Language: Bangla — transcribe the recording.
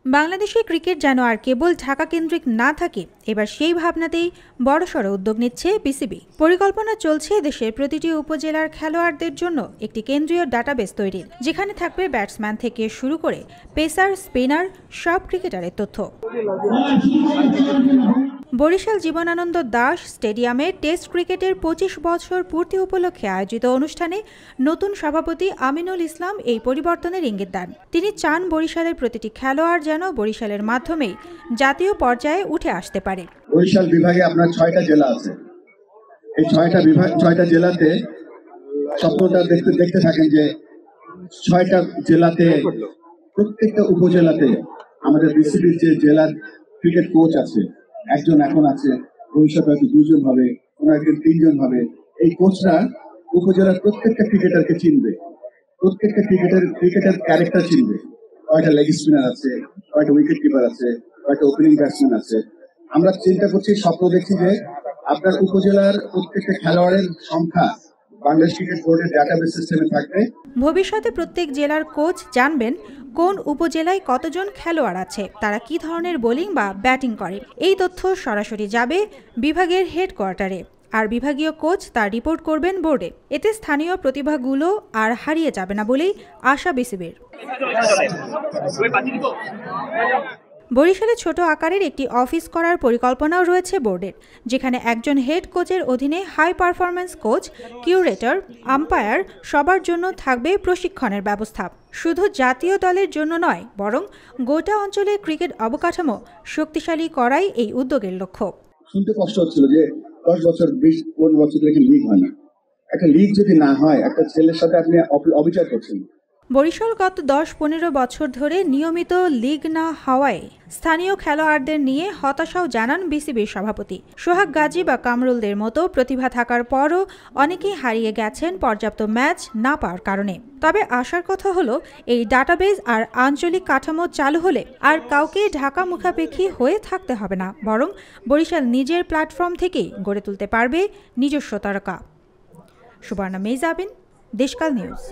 বাংলাদেশে ক্রিকেট যেন আর কেবল ঢাকা কেন্দ্রিক না থাকে, এবার সেই ভাবনাতেই বড়সড় উদ্যোগ নিচ্ছে বিসিবি। পরিকল্পনা চলছে দেশের প্রতিটি উপজেলার খেলোয়াড়দের জন্য একটি কেন্দ্রীয় ডাটাবেস তৈরির, যেখানে থাকবে ব্যাটসম্যান থেকে শুরু করে পেসার, স্পিনার সব ক্রিকেটারের তথ্য। বরিশাল জীবনানন্দ দাস স্টেডিয়ামে টেস্ট ক্রিকেটের ২৫ বছর পূর্তি উপলক্ষে আয়োজিত অনুষ্ঠানে নতুন সভাপতি আমিনুল ইসলাম এই পরিবর্তনের ইঙ্গিত দেন। তিনি চান বরিশালের প্রতিটি খেলোয়াড় যেন বরিশালের মাধ্যমেই জাতীয় পর্যায়ে উঠে আসতে পারে। বরিশাল বিভাগে আপনার ৬টা জেলা আছে। এই ৬টা জেলাতে স্বপ্নটা দেখতে থাকেন যে ৬টা জেলাতে প্রত্যেকটা উপজেলাতে আমাদের বিসিবির যে জেলার ক্রিকেট কোচ আছে, একজন এখন আছে, ভবিষ্যতে হয়তো ২ জন হবে, কোনো একদিন ৩ জন হবে। এই কোচরা উপজেলার প্রত্যেকটা ক্রিকেটারকে চিনবে, প্রত্যেকটা ক্রিকেটার ক্যারেক্টার চিনবে। কয়টা লেগ স্পিনার আছে, কয়টা উইকেট কিপার আছে, কয়টা ওপেনিং ব্যাটসম্যান আছে। আমরা চিন্তা করছি, স্বপ্ন দেখছি যে আপনার উপজেলার প্রত্যেকটা খেলোয়াড়ের সংখ্যা বাংলাদেশ ক্রিকেট বোর্ডের ডাটাবেস সিস্টেমে থাকবে। ভবিষ্যতে প্রত্যেক জেলার কোচ জানবেন কোন উপজেলায় কতজন খেলোয়াড় আছে, তারা কি ধরনের বোলিং বা ব্যাটিং করে। এই তথ্য সরাসরি যাবে বিভাগের হেডকোয়ার্টারে, আর বিভাগীয় কোচ তা রিপোর্ট করবেন বোর্ডে। এতে স্থানীয় প্রতিভাগুলো আর হারিয়ে যাবে না বলেই আশা বিসিবির। বরিশালে ছোট আকারের একটি অফিস করার পরিকল্পনাও রয়েছে বোর্ডের, যেখানে একজন হেড কোচের অধীনে high performance coach, curator, umpire সবার জন্য থাকবে প্রশিক্ষণের ব্যবস্থা। শুধু জাতীয় দলের জন্য নয়, বরং গোটা অঞ্চলের ক্রিকেট অবকাঠামো শক্তিশালী করাই এই উদ্যোগের লক্ষ্য। শুনতে কষ্ট হচ্ছিল যে ১০ বছর ২০-১৫ বছর ধরে লিগ হয় না। একটা লিগ যদি না হয়, একটা ছেলের সাথে আপনি অবিচার করছেন। বরিশাল গত ১০-১৫ বছর ধরে নিয়মিত লিগ না হওয়ায় স্থানীয় খেলোয়াড়দের নিয়ে হতাশাও জানান বিসিবির সভাপতি। সোহাগ গাজী বা কামরুলদের মতো প্রতিভা থাকার পরও অনেকেই হারিয়ে গেছেন পর্যাপ্ত ম্যাচ না পাওয়ার কারণে। তবে আশার কথা হলো, এই ডাটাবেস আর আঞ্চলিক কাঠামো চালু হলে আর কাউকে ঢাকা মুখাপেক্ষী হয়ে থাকতে হবে না, বরং বরিশাল নিজের প্ল্যাটফর্ম থেকেই গড়ে তুলতে পারবে নিজস্ব তারকা। সুবর্ণা মেজাবিন, দেশকাল নিউজ।